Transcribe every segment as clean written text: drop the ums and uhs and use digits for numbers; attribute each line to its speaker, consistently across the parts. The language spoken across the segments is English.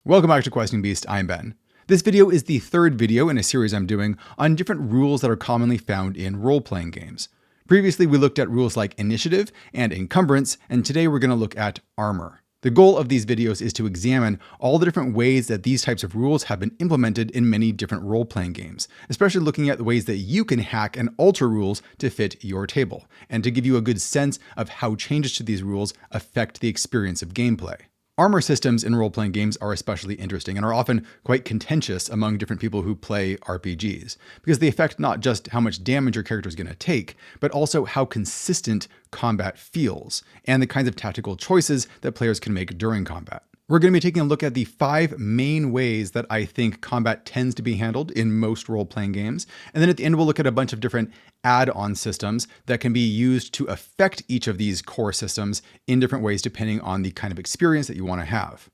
Speaker 1: Welcome back to Questing Beast, I'm Ben. This video is the third video in a series I'm doing on different rules that are commonly found in role-playing games. Previously, we looked at rules like initiative and encumbrance, and today we're going to look at armor. The goal of these videos is to examine all the different ways that these types of rules have been implemented in many different role-playing games, especially looking at the ways that you can hack and alter rules to fit your table, and to give you a good sense of how changes to these rules affect the experience of gameplay. Armor systems in role-playing games are especially interesting and are often quite contentious among different people who play RPGs, because they affect not just how much damage your character is going to take, but also how consistent combat feels, and the kinds of tactical choices that players can make during combat. We're going to be taking a look at the 5 main ways that I think combat tends to be handled in most role-playing games, and then at the end we'll look at a bunch of different add-on systems that can be used to affect each of these core systems in different ways depending on the kind of experience that you want to have.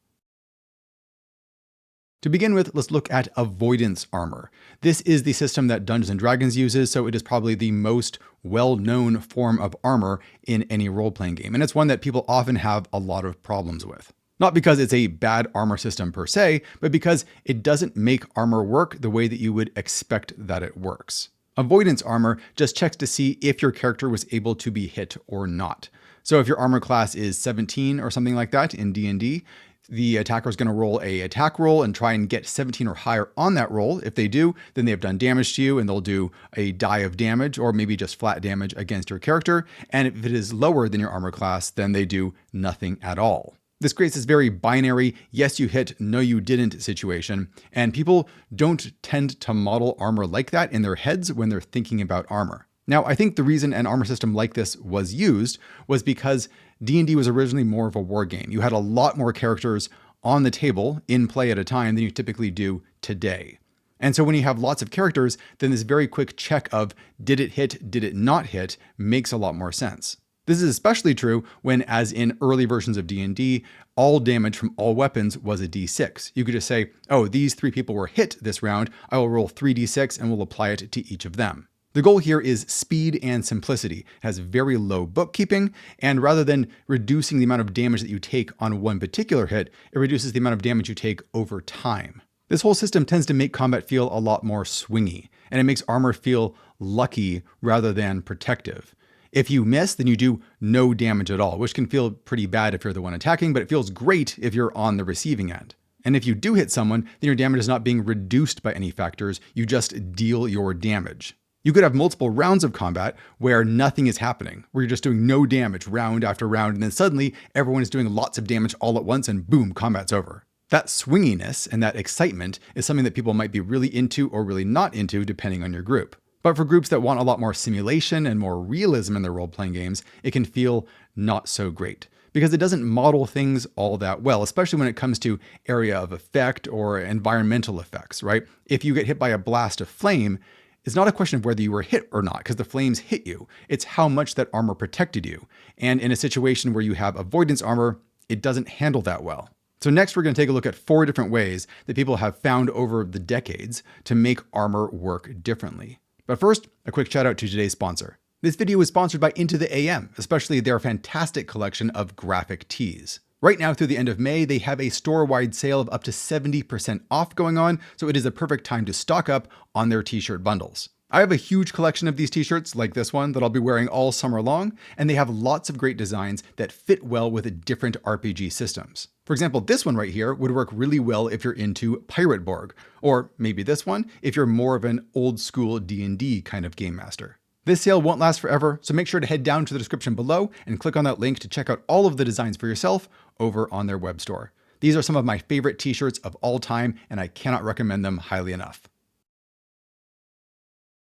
Speaker 1: To begin with, let's look at avoidance armor. This is the system that Dungeons & Dragons uses, so it is probably the most well-known form of armor in any role-playing game, and it's one that people often have a lot of problems with. Not because it's a bad armor system per se, but because it doesn't make armor work the way that you would expect that it works. Avoidance armor just checks to see if your character was able to be hit or not. So if your armor class is 17 or something like that in D&D, the attacker is going to roll an attack roll and try and get 17 or higher on that roll. If they do, then they have done damage to you and they'll do a die of damage or maybe just flat damage against your character. And if it is lower than your armor class, then they do nothing at all. This creates this very binary, yes you hit, no you didn't situation, and people don't tend to model armor like that in their heads when they're thinking about armor. Now, I think the reason an armor system like this was used was because D&D was originally more of a war game. You had a lot more characters on the table in play at a time than you typically do today. And so when you have lots of characters, then this very quick check of did it hit, did it not hit makes a lot more sense. This is especially true when, as in early versions of D&D, all damage from all weapons was a d6. You could just say, oh, these 3 people were hit this round, I will roll 3d6 and we'll apply it to each of them. The goal here is speed and simplicity. It has very low bookkeeping, and rather than reducing the amount of damage that you take on one particular hit, it reduces the amount of damage you take over time. This whole system tends to make combat feel a lot more swingy, and it makes armor feel lucky rather than protective. If you miss, then you do no damage at all, which can feel pretty bad if you're the one attacking, but it feels great if you're on the receiving end. And if you do hit someone, then your damage is not being reduced by any factors, you just deal your damage. You could have multiple rounds of combat where nothing is happening, where you're just doing no damage round after round, and then suddenly everyone is doing lots of damage all at once and boom, combat's over. That swinginess and that excitement is something that people might be really into or really not into depending on your group. But for groups that want a lot more simulation and more realism in their role-playing games, it can feel not so great because it doesn't model things all that well, especially when it comes to area of effect or environmental effects, right? If you get hit by a blast of flame, it's not a question of whether you were hit or not because the flames hit you. It's how much that armor protected you. And in a situation where you have avoidance armor, it doesn't handle that well. So next we're going to take a look at 4 different ways that people have found over the decades to make armor work differently. But first, a quick shout out to today's sponsor. This video is sponsored by Into the AM, especially their fantastic collection of graphic tees. Right now through the end of May, they have a store-wide sale of up to 70% off going on, so it is a perfect time to stock up on their t-shirt bundles. I have a huge collection of these t-shirts like this one that I'll be wearing all summer long, and they have lots of great designs that fit well with different RPG systems. For example, this one right here would work really well if you're into Pirate Borg, or maybe this one if you're more of an old school D&D kind of game master. This sale won't last forever, so make sure to head down to the description below and click on that link to check out all of the designs for yourself over on their web store. These are some of my favorite t-shirts of all time, and I cannot recommend them highly enough.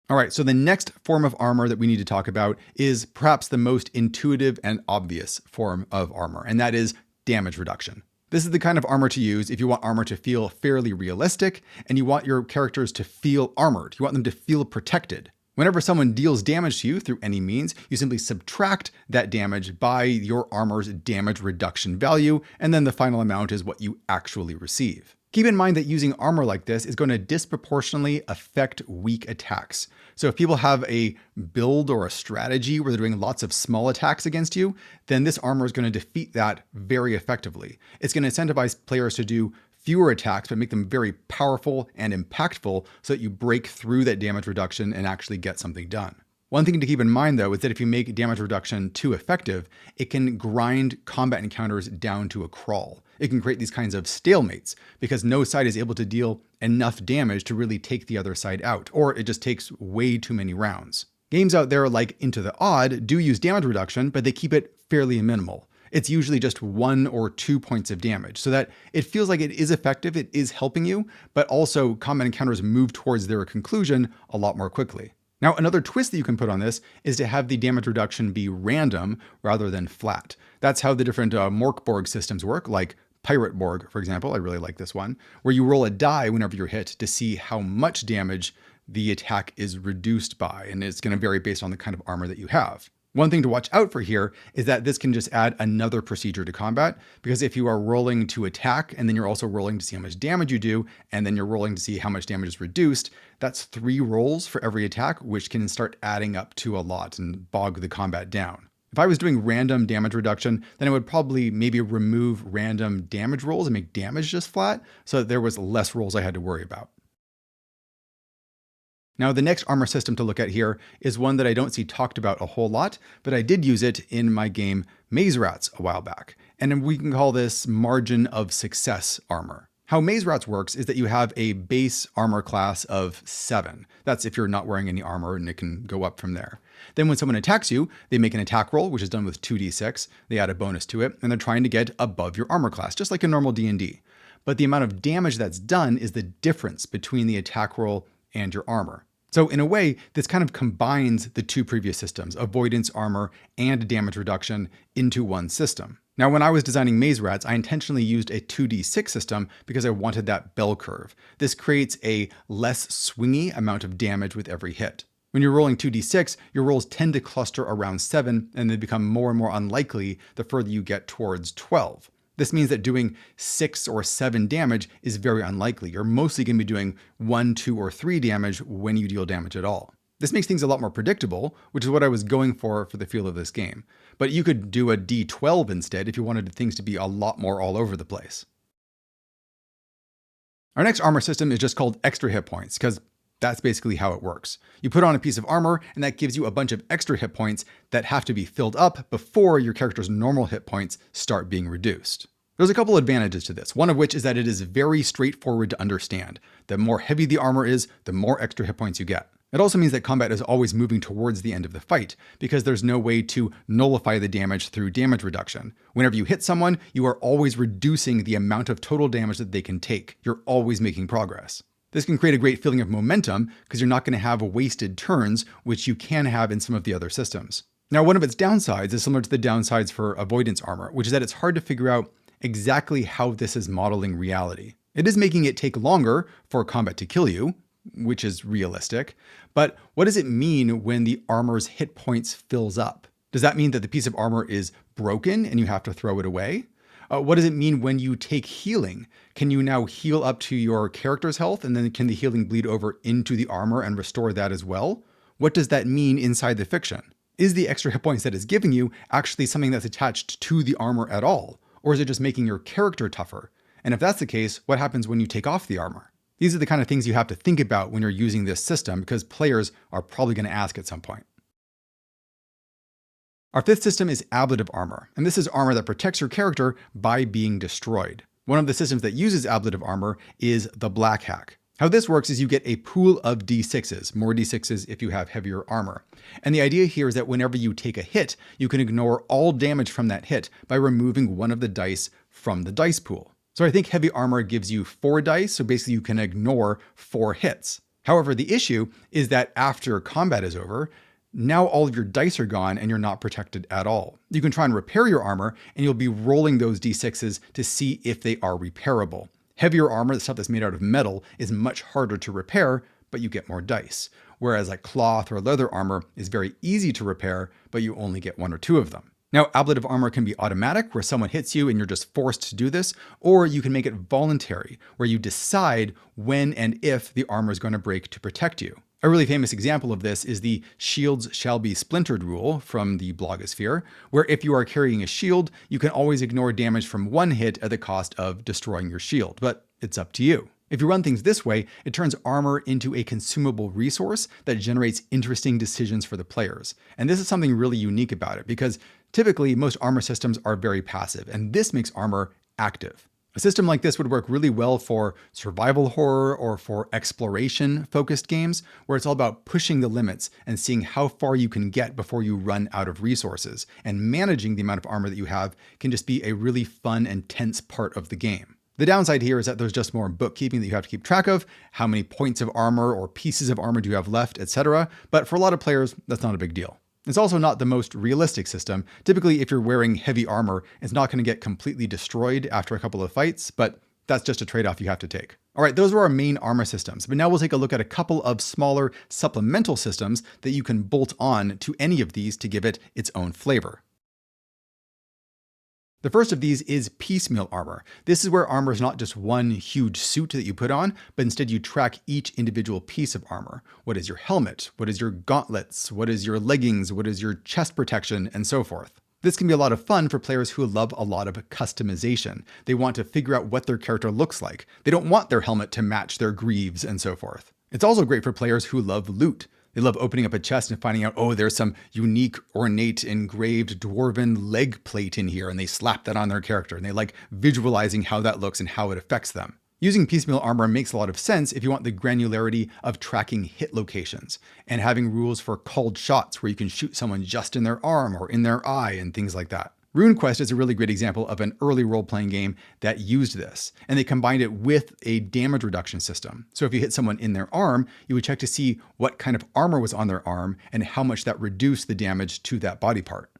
Speaker 1: All right, so the next form of armor that we need to talk about is perhaps the most intuitive and obvious form of armor, and that is damage reduction. This is the kind of armor to use if you want armor to feel fairly realistic and you want your characters to feel armored. You want them to feel protected. Whenever someone deals damage to you through any means, you simply subtract that damage by your armor's damage reduction value, and then the final amount is what you actually receive. Keep in mind that using armor like this is going to disproportionately affect weak attacks. So if people have a build or a strategy where they're doing lots of small attacks against you, then this armor is going to defeat that very effectively. It's going to incentivize players to do fewer attacks, but make them very powerful and impactful so that you break through that damage reduction and actually get something done. One thing to keep in mind, though, is that if you make damage reduction too effective, it can grind combat encounters down to a crawl. It can create these kinds of stalemates because no side is able to deal enough damage to really take the other side out, or it just takes way too many rounds. Games out there like Into the Odd do use damage reduction, but they keep it fairly minimal. It's usually just 1 or 2 points of damage, so that it feels like it is effective, it is helping you, but also combat encounters move towards their conclusion a lot more quickly. Now, another twist that you can put on this is to have the damage reduction be random rather than flat. That's how the different Morkborg systems work, like Pirate Borg, for example. I really like this one, where you roll a die whenever you're hit to see how much damage the attack is reduced by, and it's going to vary based on the kind of armor that you have. One thing to watch out for here is that this can just add another procedure to combat, because if you are rolling to attack and then you're also rolling to see how much damage you do, and then you're rolling to see how much damage is reduced, that's 3 rolls for every attack, which can start adding up to a lot and bog the combat down. If I was doing random damage reduction, then I would probably maybe remove random damage rolls and make damage just flat so that there was less rolls I had to worry about. Now, the next armor system to look at here is one that I don't see talked about a whole lot, but I did use it in my game Maze Rats a while back. And we can call this margin of success armor. How Maze Rats works is that you have a base armor class of 7. That's if you're not wearing any armor, and it can go up from there. Then when someone attacks you, they make an attack roll, which is done with 2d6. They add a bonus to it, and they're trying to get above your armor class, just like a normal D&D. But the amount of damage that's done is the difference between the attack roll and your armor. So in a way, this kind of combines the 2 previous systems, avoidance armor and damage reduction, into one system. Now, when I was designing Maze Rats, I intentionally used a 2d6 system because I wanted that bell curve. This creates a less swingy amount of damage with every hit. When you're rolling 2d6, your rolls tend to cluster around 7, and they become more and more unlikely the further you get towards 12. This means that doing 6 or 7 damage is very unlikely. You're mostly going to be doing 1, 2, or 3 damage when you deal damage at all. This makes things a lot more predictable, which is what I was going for the feel of this game. But you could do a D12 instead if you wanted things to be a lot more all over the place. Our next armor system is just called extra hit points, because that's basically how it works. You put on a piece of armor, and that gives you a bunch of extra hit points that have to be filled up before your character's normal hit points start being reduced. There's a couple advantages to this, one of which is that it is very straightforward to understand. The more heavy the armor is, the more extra hit points you get. It also means that combat is always moving towards the end of the fight, because there's no way to nullify the damage through damage reduction. Whenever you hit someone, you are always reducing the amount of total damage that they can take. You're always making progress. This can create a great feeling of momentum because you're not going to have wasted turns, which you can have in some of the other systems. Now, one of its downsides is similar to the downsides for avoidance armor, which is that it's hard to figure out exactly how this is modeling reality. It is making it take longer for combat to kill you, which is realistic, but what does it mean when the armor's hit points fills up? Does that mean that the piece of armor is broken and you have to throw it away? What does it mean when you take healing? Can you now heal up to your character's health, and then can the healing bleed over into the armor and restore that as well? What does that mean inside the fiction? Is the extra hit points that it's giving you actually something that's attached to the armor at all? Or is it just making your character tougher? And if that's the case, what happens when you take off the armor? These are the kind of things you have to think about when you're using this system, because players are probably going to ask at some point. Our 5th system is ablative armor, and this is armor that protects your character by being destroyed. One of the systems that uses ablative armor is the Black Hack. How this works is you get a pool of d6s, more d6s if you have heavier armor. And the idea here is that whenever you take a hit, you can ignore all damage from that hit by removing one of the dice from the dice pool. So I think heavy armor gives you 4 dice, so basically you can ignore 4 hits. However, the issue is that after combat is over, now all of your dice are gone and you're not protected at all. You can try and repair your armor, and you'll be rolling those d6s to see if they are repairable. Heavier armor, the stuff that's made out of metal, is much harder to repair, but you get more dice. Whereas like cloth or leather armor is very easy to repair, but you only get 1 or 2 of them. Now, ablative armor can be automatic, where someone hits you and you're just forced to do this, or you can make it voluntary, where you decide when and if the armor is going to break to protect you. A really famous example of this is the shields shall be splintered rule from the blogosphere, where if you are carrying a shield, you can always ignore damage from 1 hit at the cost of destroying your shield. But it's up to you. If you run things this way, it turns armor into a consumable resource that generates interesting decisions for the players. And this is something really unique about it, because typically most armor systems are very passive, and this makes armor active. A system like this would work really well for survival horror or for exploration-focused games, where it's all about pushing the limits and seeing how far you can get before you run out of resources. And managing the amount of armor that you have can just be a really fun and tense part of the game. The downside here is that there's just more bookkeeping that you have to keep track of, how many points of armor or pieces of armor do you have left, etc. But for a lot of players, that's not a big deal. It's also not the most realistic system. Typically, if you're wearing heavy armor, it's not going to get completely destroyed after a couple of fights, but that's just a trade-off you have to take. All right, those were our main armor systems, but now we'll take a look at a couple of smaller supplemental systems that you can bolt on to any of these to give it its own flavor. The first of these is piecemeal armor. This is where armor is not just one huge suit that you put on, but instead you track each individual piece of armor. What is your helmet? What is your gauntlets? What is your leggings? What is your chest protection? And so forth. This can be a lot of fun for players who love a lot of customization. They want to figure out what their character looks like. They don't want their helmet to match their greaves and so forth. It's also great for players who love loot. They love opening up a chest and finding out, oh, there's some unique, ornate, engraved dwarven leg plate in here, and they slap that on their character, and they like visualizing how that looks and how it affects them. Using piecemeal armor makes a lot of sense if you want the granularity of tracking hit locations, and having rules for called shots where you can shoot someone just in their arm or in their eye and things like that. RuneQuest is a really great example of an early role-playing game that used this, and they combined it with a damage reduction system. So if you hit someone in their arm, you would check to see what kind of armor was on their arm and how much that reduced the damage to that body part.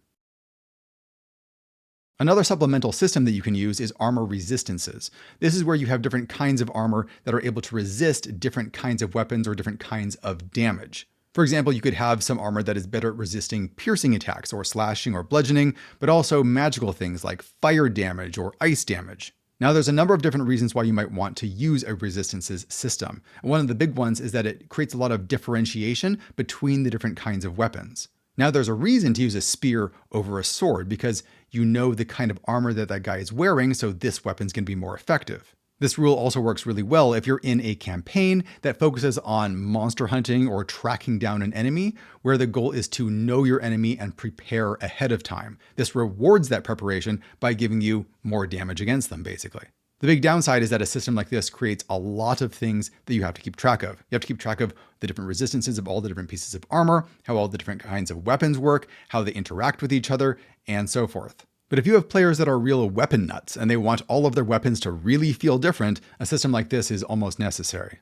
Speaker 1: Another supplemental system that you can use is armor resistances. This is where you have different kinds of armor that are able to resist different kinds of weapons or different kinds of damage. For example, you could have some armor that is better at resisting piercing attacks or slashing or bludgeoning, but also magical things like fire damage or ice damage. Now, there's a number of different reasons why you might want to use a resistances system. One of the big ones is that it creates a lot of differentiation between the different kinds of weapons. Now, there's a reason to use a spear over a sword because you know the kind of armor that that guy is wearing, so this weapon's going to be more effective. This rule also works really well if you're in a campaign that focuses on monster hunting or tracking down an enemy, where the goal is to know your enemy and prepare ahead of time. This rewards that preparation by giving you more damage against them, basically. The big downside is that a system like this creates a lot of things that you have to keep track of. You have to keep track of the different resistances of all the different pieces of armor, how all the different kinds of weapons work, how they interact with each other, and so forth. But if you have players that are real weapon nuts and they want all of their weapons to really feel different, a system like this is almost necessary.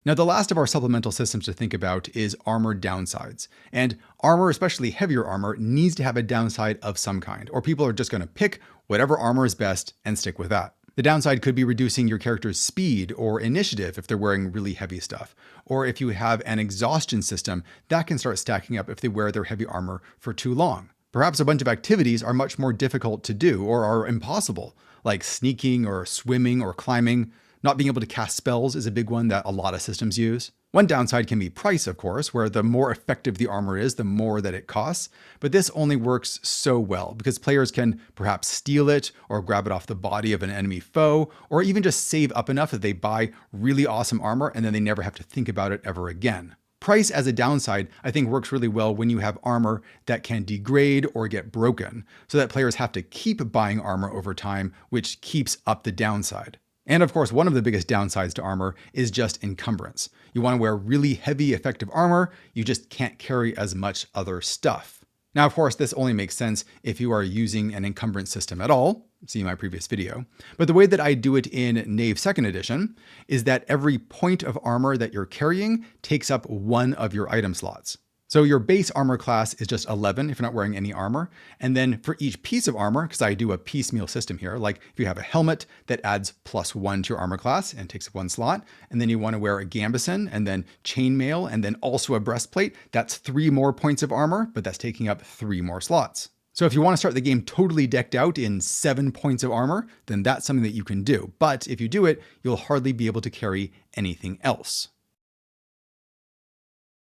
Speaker 1: Now, the last of our supplemental systems to think about is armor downsides. And armor, especially heavier armor, needs to have a downside of some kind, or people are just going to pick whatever armor is best and stick with that. The downside could be reducing your character's speed or initiative if they're wearing really heavy stuff. Or if you have an exhaustion system, that can start stacking up if they wear their heavy armor for too long. Perhaps a bunch of activities are much more difficult to do or are impossible, like sneaking or swimming or climbing. Not being able to cast spells is a big one that a lot of systems use. One downside can be price, of course, where the more effective the armor is, the more that it costs. But this only works so well because players can perhaps steal it or grab it off the body of an enemy foe, or even just save up enough that they buy really awesome armor and then they never have to think about it ever again. Price as a downside, I think, works really well when you have armor that can degrade or get broken, so that players have to keep buying armor over time, which keeps up the downside. And of course, one of the biggest downsides to armor is just encumbrance. You want to wear really heavy, effective armor, you just can't carry as much other stuff. Now, of course, this only makes sense if you are using an encumbrance system at all. See my previous video. But the way that I do it in Knave 2nd Edition is that every point of armor that you're carrying takes up one of your item slots. So your base armor class is just 11 if you're not wearing any armor. And then for each piece of armor, because I do a piecemeal system here, like if you have a helmet that adds +1 to your armor class and takes up one slot, and then you want to wear a gambeson and then chainmail and then also a breastplate, that's 3 more points of armor, but that's taking up 3 more slots. So if you want to start the game totally decked out in 7 points of armor, then that's something that you can do. But if you do it, you'll hardly be able to carry anything else.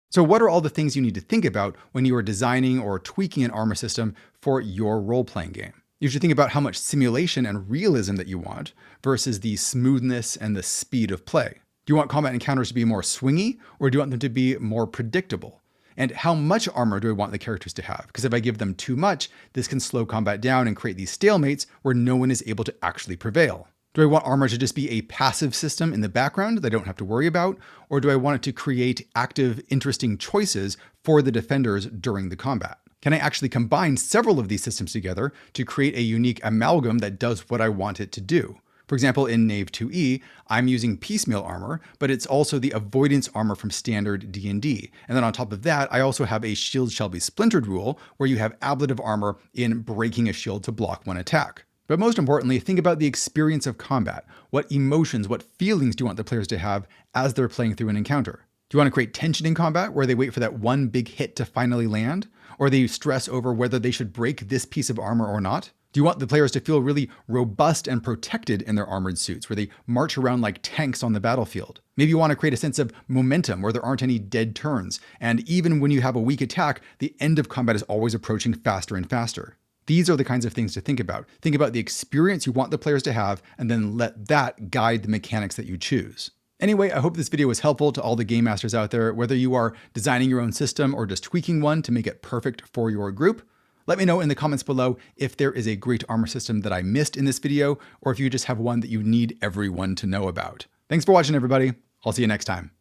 Speaker 1: So what are all the things you need to think about when you are designing or tweaking an armor system for your role-playing game? You should think about how much simulation and realism that you want versus the smoothness and the speed of play. Do you want combat encounters to be more swingy, or do you want them to be more predictable? And how much armor do I want the characters to have? Because if I give them too much, this can slow combat down and create these stalemates where no one is able to actually prevail. Do I want armor to just be a passive system in the background that I don't have to worry about? Or do I want it to create active, interesting choices for the defenders during the combat? Can I actually combine several of these systems together to create a unique amalgam that does what I want it to do? For example, in Knave 2E, I'm using piecemeal armor, but it's also the avoidance armor from standard D&D. And then on top of that, I also have a shield shall be splintered rule, where you have ablative armor in breaking a shield to block one attack. But most importantly, think about the experience of combat. What emotions, what feelings do you want the players to have as they're playing through an encounter? Do you want to create tension in combat where they wait for that one big hit to finally land? Or they stress over whether they should break this piece of armor or not? Do you want the players to feel really robust and protected in their armored suits, where they march around like tanks on the battlefield? Maybe you want to create a sense of momentum where there aren't any dead turns, and even when you have a weak attack, the end of combat is always approaching faster and faster. These are the kinds of things to think about. Think about the experience you want the players to have, and then let that guide the mechanics that you choose. Anyway, I hope this video was helpful to all the game masters out there, whether you are designing your own system or just tweaking one to make it perfect for your group. Let me know in the comments below if there is a great armor system that I missed in this video, or if you just have one that you need everyone to know about. Thanks for watching, everybody. I'll see you next time.